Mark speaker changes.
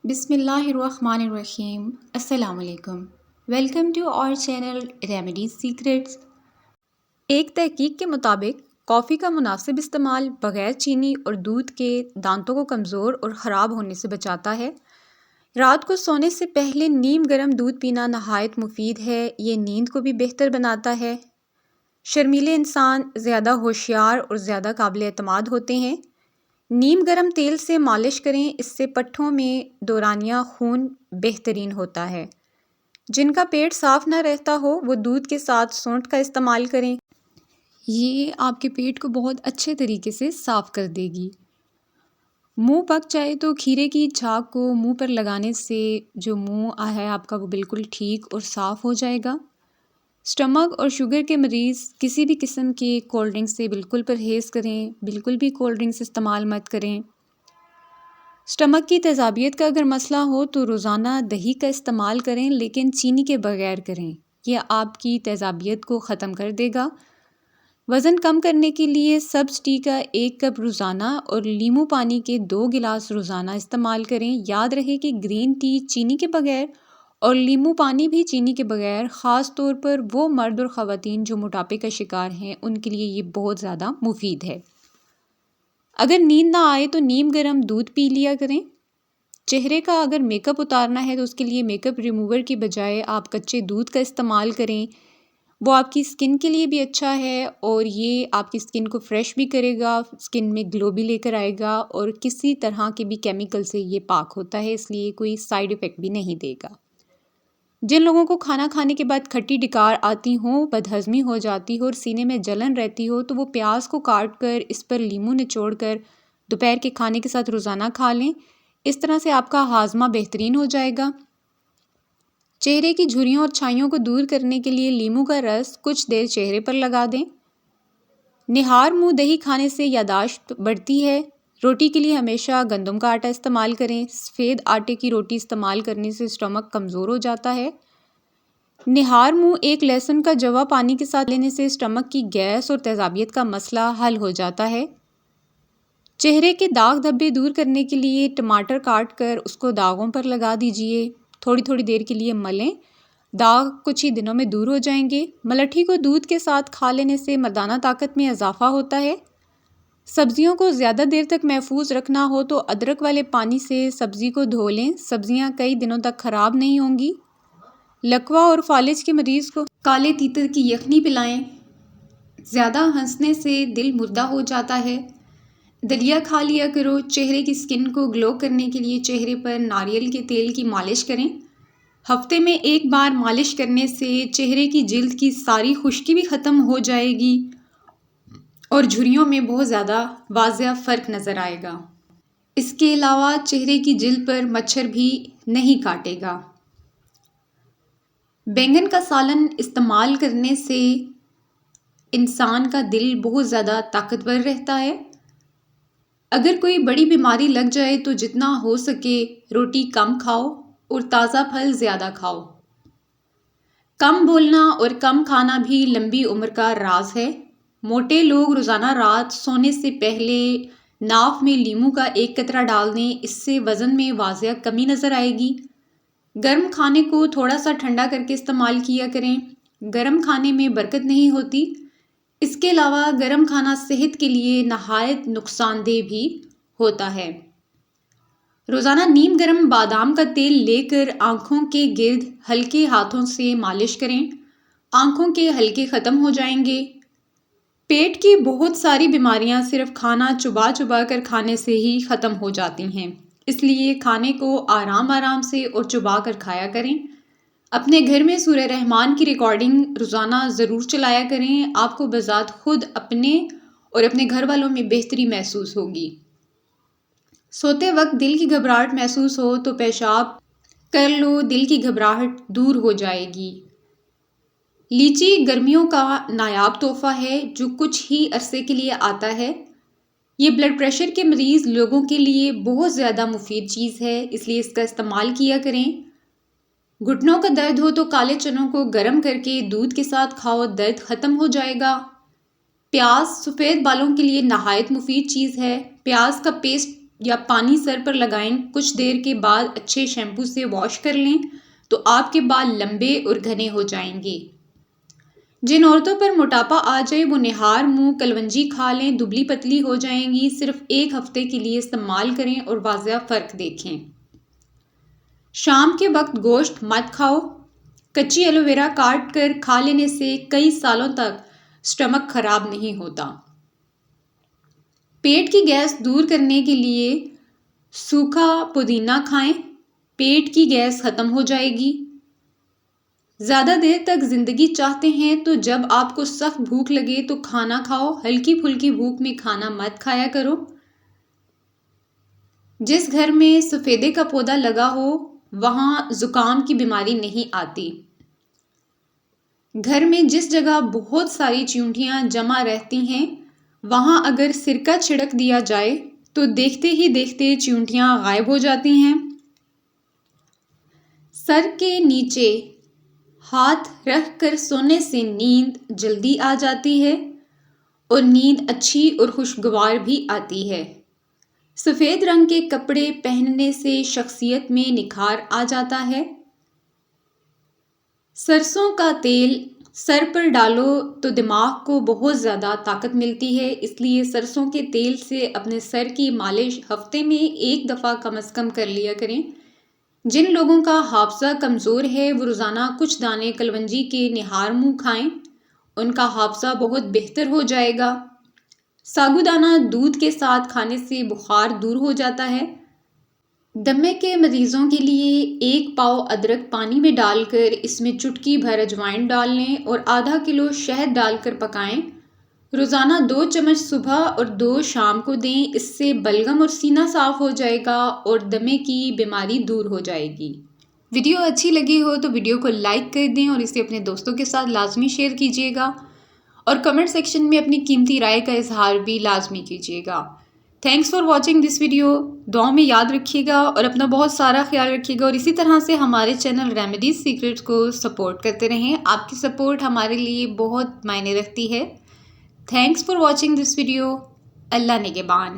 Speaker 1: बिस्मिल्लाहिर्रहमानिर्रहीम। अस्सलाम वालेकुम। Welcome to our channel remedies secrets. एक तहकीक के मुताबिक कॉफ़ी का मुनासिब इस्तेमाल बग़ैर चीनी और दूध के दांतों को कमज़ोर और ख़राब होने से बचाता है। रात को सोने से पहले नीम गर्म दूध पीना नहायत मुफीद है। ये नींद को भी बेहतर बनाता है। शर्मीले इंसान ज़्यादा होशियार और ज़्यादा काबिल एतमाद होते हैं। नीम गर्म तेल से मालिश करें, इससे पट्ठों में दौरानिया खून बेहतरीन होता है। जिनका पेट साफ ना रहता हो वो दूध के साथ सौंठ का इस्तेमाल करें। ये आपके पेट को बहुत अच्छे तरीके से साफ कर देगी। मुंह पक जाए तो खीरे की छाक को मुंह पर लगाने से जो मुंह है आपका वो बिल्कुल ठीक और साफ हो जाएगा। स्टमक और शुगर के मरीज़ किसी भी किस्म के कोल्ड ड्रिंक से बिल्कुल परहेज़ करें। बिल्कुल भी कोल्ड ड्रिंक्स इस्तेमाल मत करें। स्टमक की तेज़ाबियत का अगर मसला हो तो रोज़ाना दही का इस्तेमाल करें, लेकिन चीनी के बगैर करें। यह आपकी तेज़ाबियत को ख़त्म कर देगा। वज़न कम करने के लिए सब्ज़ टी का 1 कप रोज़ाना और नींबू पानी के 2 गिलास रोज़ाना इस्तेमाल करें। याद रहे कि ग्रीन टी चीनी के बगैर और नींबू पानी भी चीनी के बगैर, ख़ास तौर पर वो मर्द और ख़वातीन जो मोटापे का शिकार हैं उनके लिए ये बहुत ज़्यादा मुफीद है। अगर नींद ना आए तो नीम गर्म दूध पी लिया करें। चेहरे का अगर मेकअप उतारना है तो उसके लिए मेकअप रिमूवर की बजाय आप कच्चे दूध का इस्तेमाल करें। वो आपकी स्किन के लिए भी अच्छा है और ये आपकी स्किन को फ्रेश भी करेगा, स्किन में ग्लो भी लेकर आएगा और किसी तरह के भी केमिकल से ये पाक होता है, इसलिए कोई साइड इफ़ेक्ट भी नहीं देगा। जिन लोगों को खाना खाने के बाद खट्टी डकार आती हो, बदहज़मी हो जाती हो और सीने में जलन रहती हो, तो वो प्याज को काट कर इस पर नींबू निचोड़ कर दोपहर के खाने के साथ रोज़ाना खा लें। इस तरह से आपका हाजमा बेहतरीन हो जाएगा। चेहरे की झुर्रियों और छाइयों को दूर करने के लिए नींबू का रस कुछ देर चेहरे पर लगा दें। निहार मुँह दही खाने से यादाश्त बढ़ती है। रोटी के लिए हमेशा गंदम का आटा इस्तेमाल करें। सफ़ेद आटे की रोटी इस्तेमाल करने से स्टमक कमज़ोर हो जाता है। निहार मुँह एक लहसुन का जवा पानी के साथ लेने से स्टमक की गैस और तेज़ाबियत का मसला हल हो जाता है। चेहरे के दाग धब्बे दूर करने के लिए टमाटर काट कर उसको दागों पर लगा दीजिए। थोड़ी थोड़ी देर के लिए मलें, दाग कुछ ही दिनों में दूर हो जाएंगे। मलठी को दूध के साथ खा लेने से मर्दाना ताकत में इजाफा होता है। सब्जियों को ज़्यादा देर तक महफूज रखना हो तो अदरक वाले पानी से सब्ज़ी को धो लें। सब्जियां कई दिनों तक ख़राब नहीं होंगी। लकवा और फालिज के मरीज़ को काले तीतर की यखनी पिलाएं। ज़्यादा हंसने से दिल मुर्दा हो जाता है। दलिया खा लिया करो। चेहरे की स्किन को ग्लो करने के लिए चेहरे पर नारियल के तेल की मालिश करें। हफ्ते में 1 बार मालिश करने से चेहरे की जिल्द की सारी खुश्की भी ख़त्म हो जाएगी और झुर्रियों में बहुत ज़्यादा वाज़ेह फ़र्क नज़र आएगा। इसके अलावा चेहरे की जिल्द पर मच्छर भी नहीं काटेगा। बैंगन का सालन इस्तेमाल करने से इंसान का दिल बहुत ज़्यादा ताकतवर रहता है। अगर कोई बड़ी बीमारी लग जाए तो जितना हो सके रोटी कम खाओ और ताज़ा फल ज़्यादा खाओ। कम बोलना और कम खाना भी लंबी उम्र का राज है। मोटे लोग रोज़ाना रात सोने से पहले नाक में नींबू का 1 कतरा डाल दें। इससे वज़न में वाज़ेह कमी नज़र आएगी। गर्म खाने को थोड़ा सा ठंडा करके इस्तेमाल किया करें। गर्म खाने में बरकत नहीं होती। इसके अलावा गर्म खाना सेहत के लिए नहायत नुकसानदेह भी होता है। रोज़ाना नीम गर्म बादाम का तेल लेकर आँखों के गिर्द हल्के हाथों से मालिश करें। आँखों के हल्के ख़त्म हो जाएंगे। पेट की बहुत सारी बीमारियां सिर्फ खाना चुबा चुबा कर खाने से ही ख़त्म हो जाती हैं, इसलिए खाने को आराम आराम से और चुबा कर खाया करें। अपने घर में सूरह रहमान की रिकॉर्डिंग रोज़ाना ज़रूर चलाया करें। आपको बज़ात खुद अपने और अपने घर वालों में बेहतरी महसूस होगी। सोते वक्त दिल की घबराहट महसूस हो तो पेशाब कर लो, दिल की घबराहट दूर हो जाएगी। लीची गर्मियों का नायाब तोहफ़ा है जो कुछ ही अरसे के लिए आता है। ये ब्लड प्रेशर के मरीज़ लोगों के लिए बहुत ज़्यादा मुफीद चीज़ है, इसलिए इसका इस्तेमाल किया करें। घुटनों का दर्द हो तो काले चनों को गर्म करके दूध के साथ खाओ, दर्द ख़त्म हो जाएगा। प्याज सफ़ेद बालों के लिए नहायत मुफीद चीज़ है। प्याज का पेस्ट या पानी सर पर लगाएं। कुछ देर के बाद अच्छे शैम्पू से वॉश कर लें तो आपके बाल लंबे और घने हो जाएंगे। जिन औरतों पर मोटापा आ जाए वो निहार मुंह कलवंजी खा लें, दुबली पतली हो जाएंगी। सिर्फ 1 हफ्ते के लिए इस्तेमाल करें और वाज़ह फ़र्क देखें। शाम के वक्त गोश्त मत खाओ। कच्ची एलोवेरा काट कर खा लेने से कई सालों तक स्टमक खराब नहीं होता। पेट की गैस दूर करने के लिए सूखा पुदीना खाएं, पेट की गैस खत्म हो जाएगी। ज़्यादा देर तक ज़िंदगी चाहते हैं तो जब आपको सख्त भूख लगे तो खाना खाओ, हल्की फुल्की भूख में खाना मत खाया करो। जिस घर में सफ़ेदे का पौधा लगा हो वहाँ ज़ुकाम की बीमारी नहीं आती। घर में जिस जगह बहुत सारी चींटियाँ जमा रहती हैं वहाँ अगर सिरका छिड़क दिया जाए तो देखते ही देखते चींटियाँ गायब हो जाती हैं। सर के नीचे हाथ रख कर सोने से नींद जल्दी आ जाती है और नींद अच्छी और खुशगवार भी आती है। सफ़ेद रंग के कपड़े पहनने से शख्सियत में निखार आ जाता है। सरसों का तेल सर पर डालो तो दिमाग को बहुत ज़्यादा ताकत मिलती है, इसलिए सरसों के तेल से अपने सर की मालिश हफ्ते में 1 दफ़ा कम से कम कर लिया करें। जिन लोगों का हाफ़ज़ा कमज़ोर है वो रोज़ाना कुछ दाने कलवंजी के निहार मुँह खाएं, उनका हाफ़ज़ा बहुत बेहतर हो जाएगा। साबूदाना दूध के साथ खाने से बुखार दूर हो जाता है। दमे के मरीज़ों के लिए 1 पाव अदरक पानी में डालकर इसमें चुटकी भर अजवाइन डाल लें और आधा किलो शहद डालकर पकाएं। रोज़ाना 2 चम्मच सुबह और 2 शाम को दें, इससे बलगम और सीना साफ़ हो जाएगा और दमे की बीमारी दूर हो जाएगी। वीडियो अच्छी लगी हो तो वीडियो को लाइक कर दें और इसे अपने दोस्तों के साथ लाजमी शेयर कीजिएगा और कमेंट सेक्शन में अपनी कीमती राय का इजहार भी लाजमी कीजिएगा। Thanks for watching this video. दुआ में याद रखिएगा और अपना बहुत सारा ख्याल रखिएगा और इसी तरह से हमारे चैनल रेमेडीज सीक्रेट्स को सपोर्ट करते रहें। आपकी सपोर्ट हमारे लिए बहुत मायने रखती है। Thanks for watching this video. अल्लाह निगहबान।